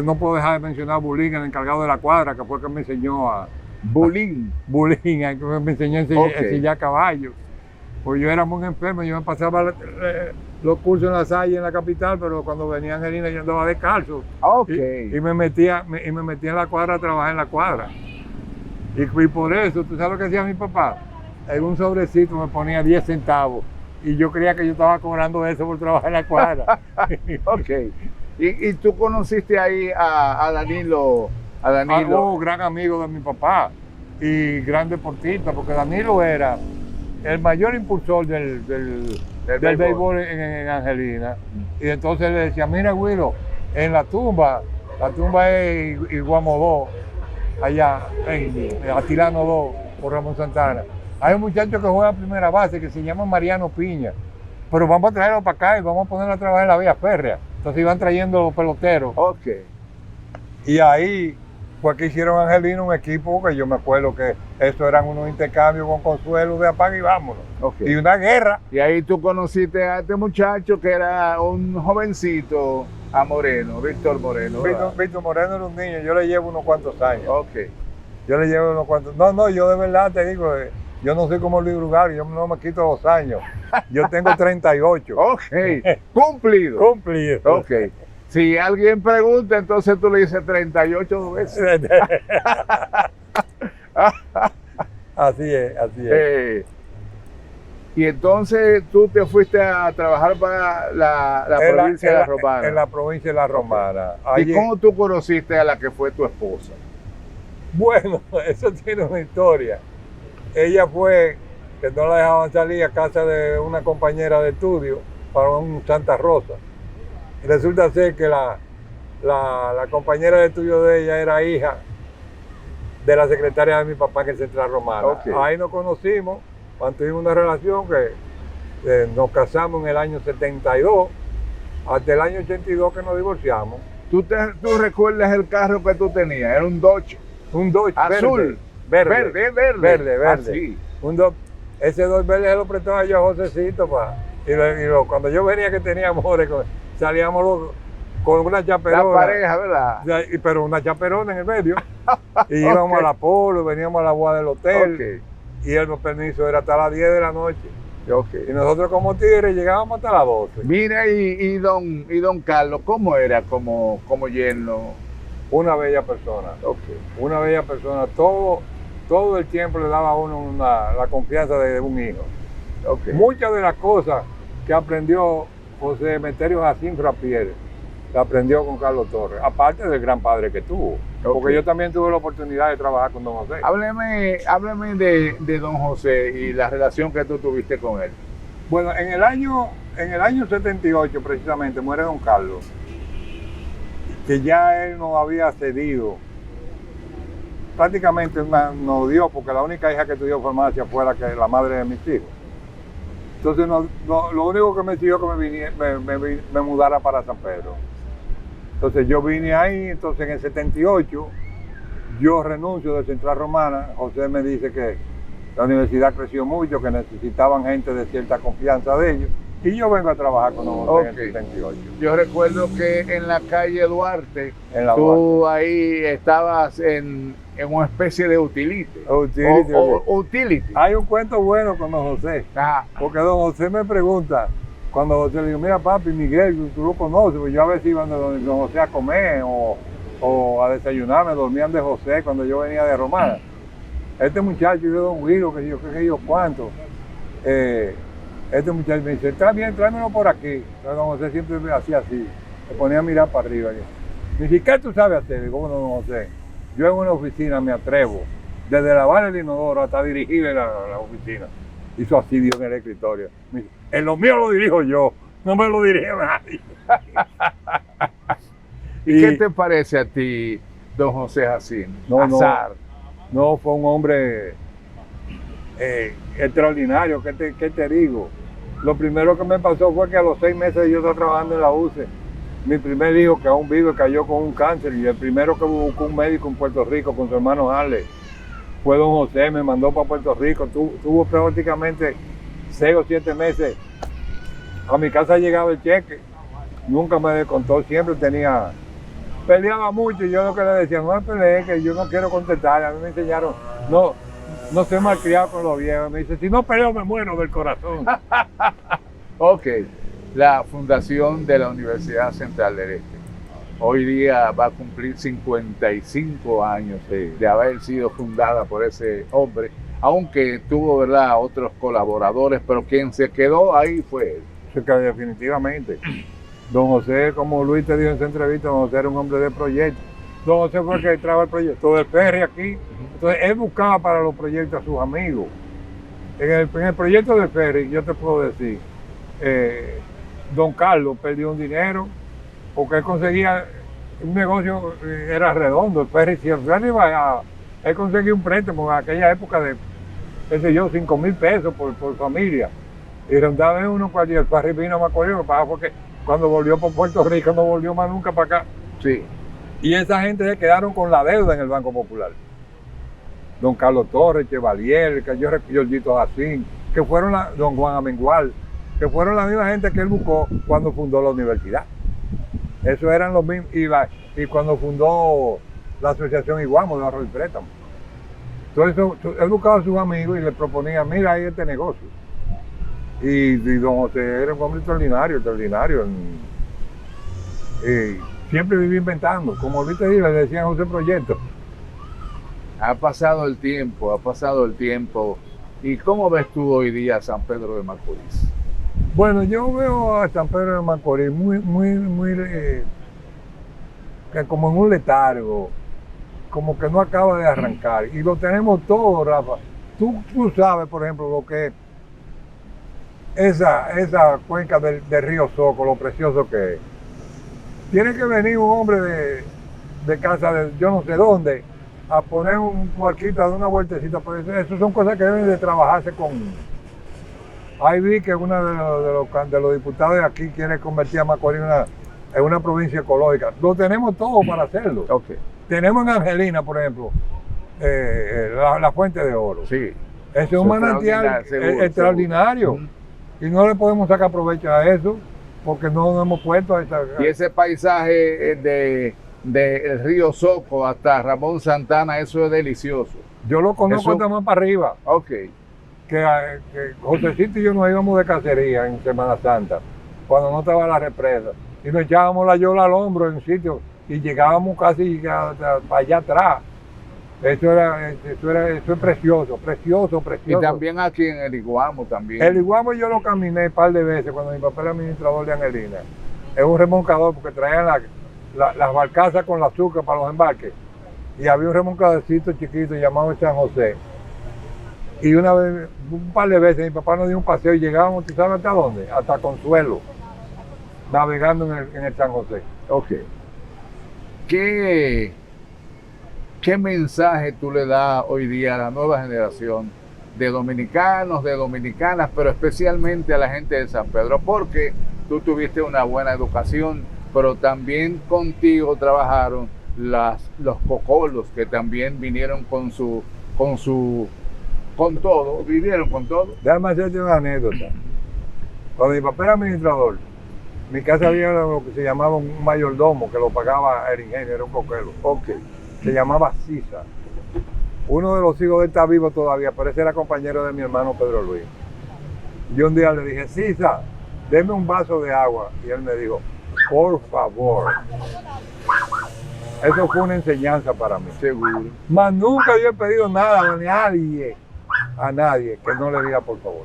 No puedo dejar de mencionar a Bulín, el encargado de la cuadra, que fue el que me enseñó Bulín. el que me enseñó a ensillar caballos. Pues yo era muy enfermo, yo me pasaba los cursos en la Salle, en la capital, pero cuando venía Angelina yo andaba descalzo. Ok. Y me metía en la cuadra a trabajar en la cuadra. Y por eso, ¿tú sabes lo que hacía mi papá? En un sobrecito me ponía 10 centavos. Y yo creía que yo estaba cobrando eso por trabajar en la cuadra. Ok. ¿Y tú conociste ahí a Danilo? Gran amigo de mi papá y gran deportista, porque Danilo era el mayor impulsor del béisbol en Angelina. Y entonces le decía, mira, Willow, en la tumba La tumba es Iguamodó, allá, en Atilano 2, por Ramón Santana. Hay un muchacho que juega a primera base que se llama Mariano Piña, pero vamos a traerlo para acá y vamos a ponerlo a trabajar en la vía férrea. Entonces iban trayendo los peloteros. Ok. Y ahí fue que hicieron Angelino un equipo que yo me acuerdo que eso eran unos intercambios con Consuelo de apaga y vámonos. Ok. Y una guerra. Y ahí tú conociste a este muchacho que era un jovencito, a Moreno, Víctor Moreno. ¿Verdad? Víctor Moreno era un niño, yo le llevo unos cuantos años. Ok. Yo le llevo unos cuantos. No, yo de verdad te digo, yo no soy como Luis Brugal, yo no me quito los años. Yo tengo 38. Ok. Cumplido. Cumplido. Ok. Si alguien pregunta, entonces tú le dices 38 veces. Así es. Y entonces tú te fuiste a trabajar para la provincia de La Romana. En la provincia de La Romana. ¿Y cómo tú conociste a la que fue tu esposa? Bueno, eso tiene una historia. Ella fue, que no la dejaban salir a casa de una compañera de estudio para un Santa Rosa. Y resulta ser que la compañera de estudio de ella era hija de la secretaria de mi papá en el Central Romana. Okay. Ahí nos conocimos, mantuvimos una relación que nos casamos en el año 72, hasta el año 82 que nos divorciamos. ¿Tú recuerdas el carro que tú tenías? Era un Dodge. Un Dodge azul. Verde. Ah, sí. Ese Dodge verde se lo prestaba yo a Josecito, cuando yo venía que tenía amores, salíamos con una chaperona. La pareja, ¿verdad? Pero una chaperona en el medio. Y íbamos a la Polo, veníamos a la boda del hotel. Okay. Y el permiso era hasta las 10 de la noche. Okay. Y nosotros como tigres llegábamos hasta las 12. Mira, y don Carlos, ¿cómo era como yerno? Una bella persona. Okay. Una bella persona. Todo el tiempo le daba a uno la confianza de un hijo. Okay. Muchas de las cosas que aprendió José Emeterio Jacín Frappier, la aprendió con Carlos Torres, aparte del gran padre que tuvo. Okay. Porque yo también tuve la oportunidad de trabajar con don José. Hábleme de don José y la relación que tú tuviste con él. Bueno, en el año 78 precisamente muere don Carlos, que ya él nos había cedido. Prácticamente nos dio, porque la única hija que estudió farmacia fue la madre de mis hijos. Entonces lo único que me exigió que me mudara para San Pedro. Entonces yo vine ahí, entonces en el 78 yo renuncio de Central Romana. José me dice que la universidad creció mucho, que necesitaban gente de cierta confianza de ellos. Y yo vengo a trabajar con nosotros en el 78. Yo recuerdo que en la calle Duarte, tú Duarte. Ahí estabas en una especie de utility. Utility. Hay un cuento bueno con don José. Ajá. Porque don José me pregunta, cuando José le digo, mira papi, Miguel, tú lo conoces, pues yo a veces iba don José a comer o a desayunar, me dormían de José cuando yo venía de Romana. Este muchacho, yo don Guido, que yo cuánto. Este muchacho me dice, está bien, tráemelo por aquí. Entonces don José siempre me hacía así, me ponía a mirar para arriba. Me dice, ¿qué tú sabes hacer? Digo, bueno, don José, yo en una oficina me atrevo, desde lavar el inodoro hasta dirigir la oficina. Hizo así, dio en el escritorio. Me dice, en lo mío lo dirijo yo, no me lo dirige nadie. ¿Y qué te parece a ti, don José Jacín? No, fue un hombre extraordinario, ¿qué te digo? Lo primero que me pasó fue que a los 6 meses yo estaba trabajando en la UCE. Mi primer hijo, que aún vive, cayó con un cáncer, y el primero que buscó un médico en Puerto Rico con su hermano Harley fue don José. Me mandó para Puerto Rico, tuvo prácticamente 6 o 7 meses. A mi casa llegaba el cheque, nunca me descontó, siempre peleaba mucho, y yo lo que le decía, no me peleé, que yo no quiero contestar. A mí me enseñaron, no soy malcriado con los viejos. Me dice, si no peleo me muero del corazón. Ok, la fundación de la Universidad Central del Este hoy día va a cumplir 55 años de haber sido fundada por ese hombre, aunque tuvo, ¿verdad?, otros colaboradores, pero quien se quedó ahí fue él. Definitivamente. Don José, como Luis te dijo en su entrevista, don José era un hombre de proyectos. Don José fue el que trajo el proyecto del ferry aquí. Entonces él buscaba para los proyectos a sus amigos. En el proyecto del ferry, yo te puedo decir, don Carlos perdió un dinero porque él conseguía un negocio era redondo. El ferry, si el ferry él conseguía un préstamo en aquella época de, qué sé yo, 5,000 pesos por familia. Y rondaba en uno cual, y el ferry vino a Macorís, lo pagaba porque cuando volvió por Puerto Rico no volvió más nunca para acá. Sí. Y esa gente se quedaron con la deuda en el Banco Popular. Don Carlos Torres, Chevalier, Giorgito Jacín, que fueron don Juan Amengual, que fueron la misma gente que él buscó cuando fundó la universidad. Eso eran los mismos, y cuando fundó la asociación Iguamo de ahorro y préstamo. Entonces él buscaba a sus amigos y les proponía, mira, hay este negocio. Y don José era un hombre extraordinario. Y siempre vivía inventando, como ahorita le decían José Proyecto. Ha pasado el tiempo. ¿Y cómo ves tú hoy día San Pedro de Macorís? Bueno, yo veo a San Pedro de Macorís muy como en un letargo, como que no acaba de arrancar. Y lo tenemos todo, Rafa. Tú sabes, por ejemplo, lo que es esa cuenca del río Soco, lo precioso que es. Tiene que venir un hombre de casa de yo no sé dónde a poner un barquito, a dar una vueltecita. Eso son cosas que deben de trabajarse con. Ahí vi que uno de los diputados de aquí quiere convertir a Macorís en una provincia ecológica. Lo tenemos todo para hacerlo. Okay. Tenemos en Angelina, por ejemplo, la Fuente de Oro. Sí. Ese es un manantial extraordinario. Y no le podemos sacar provecho a eso porque no nos hemos puesto a esa. Y ese paisaje del río Soco hasta Ramón Santana, eso es delicioso. Yo lo conozco hasta más para arriba. Ok. Que Josecito y yo nos íbamos de cacería en Semana Santa, cuando no estaba la represa. Y nos echábamos la yola al hombro en sitio y llegábamos casi para allá atrás. Eso es precioso. Y también aquí en el Iguamo también. El Iguamo yo lo caminé un par de veces cuando mi papá era administrador de Angelina. Es un remolcador porque traían las barcazas con la azúcar para los embarques. Y había un remolcadorcito chiquito llamado San José. Y una vez, un par de veces, mi papá nos dio un paseo y llegábamos, ¿tú sabes hasta dónde? Hasta Consuelo, navegando en el San José. Ok. ¿Qué mensaje tú le das hoy día a la nueva generación de dominicanos, de dominicanas, pero especialmente a la gente de San Pedro? Porque tú tuviste una buena educación, pero también contigo trabajaron los cocolos, que también vinieron con todo, vivieron con todo. Déjame hacerte una anécdota. Cuando mi papá era administrador, en mi casa había lo que se llamaba un mayordomo, que lo pagaba el ingeniero, era un coquelo. Ok. Se llamaba Cisa. Uno de los hijos de él está vivo todavía, pero ese era compañero de mi hermano Pedro Luis. Yo un día le dije, Cisa, deme un vaso de agua. Y él me dijo, por favor. Eso fue una enseñanza para mí. Seguro. Mas nunca yo he pedido nada a nadie que no le diga por favor.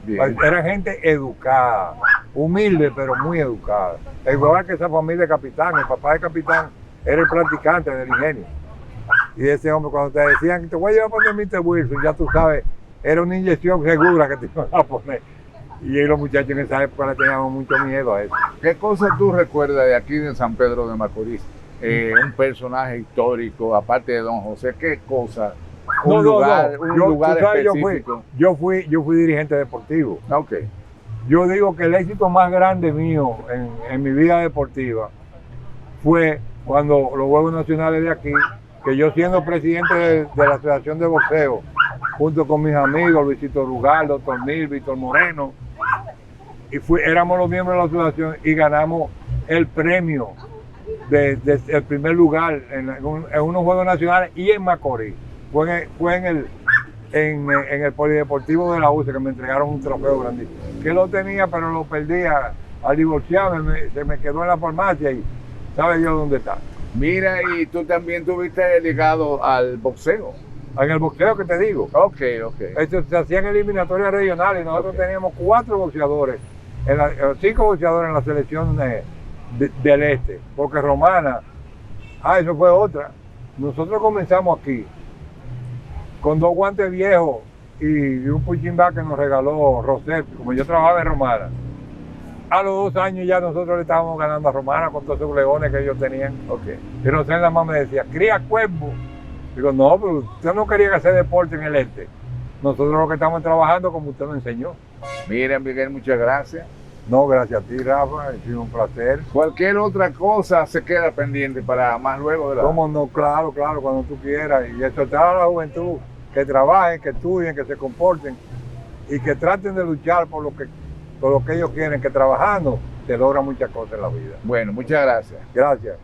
Bien. Era gente educada, humilde, pero muy educada. Igual que esa familia de capitán, el papá de capitán era el practicante del ingenio. Y ese hombre, cuando te decían que te voy a llevar a poner Mr. Wilson, ya tú sabes, era una inyección segura que te iban a poner. Y los muchachos en esa época le teníamos mucho miedo a eso. ¿Qué cosas tú recuerdas de aquí de San Pedro de Macorís? Un personaje histórico, aparte de Don José, ¿qué cosa? Un lugar específico. Yo fui dirigente deportivo. Ok. Yo digo que el éxito más grande mío en mi vida deportiva fue cuando los Juegos Nacionales de aquí, que yo siendo presidente de la Asociación de Boxeo, junto con mis amigos Luisito Rugal, Dr. Mil, Víctor Moreno, y éramos los miembros de la asociación y ganamos el premio el primer lugar en unos Juegos Nacionales y en Macorís. Fue en el Polideportivo de la UCE que me entregaron un trofeo grandísimo. Que lo tenía, pero lo perdía al divorciarme, se me quedó en la farmacia y sabe yo dónde está. Mira, y tú también estuviste ligado al boxeo. En el boxeo que te digo. Ok. Esto se hacían eliminatorias regionales y nosotros teníamos 5 boxeadores en la selección del este, porque Romana, eso fue otra. Nosotros comenzamos aquí con 2 guantes viejos y un punching bag que nos regaló Rosel, como yo trabajaba en Romana. A los 2 años ya nosotros le estábamos ganando a Romana con todos esos leones que ellos tenían. Ok. Y Rosel nada más me decía, cría cuervo. Digo, no, pero usted no quería hacer deporte en el este. Nosotros lo que estamos trabajando como usted nos enseñó. Mira, Miguel, muchas gracias. No, gracias a ti, Rafa, ha sido un placer. Cualquier otra cosa se queda pendiente para más luego de la... ¿Cómo no? Claro, claro, cuando tú quieras. Y exhortar a la juventud que trabajen, que estudien, que se comporten y que traten de luchar por lo que ellos quieren, que trabajando se logran muchas cosas en la vida. Bueno, muchas gracias. Gracias.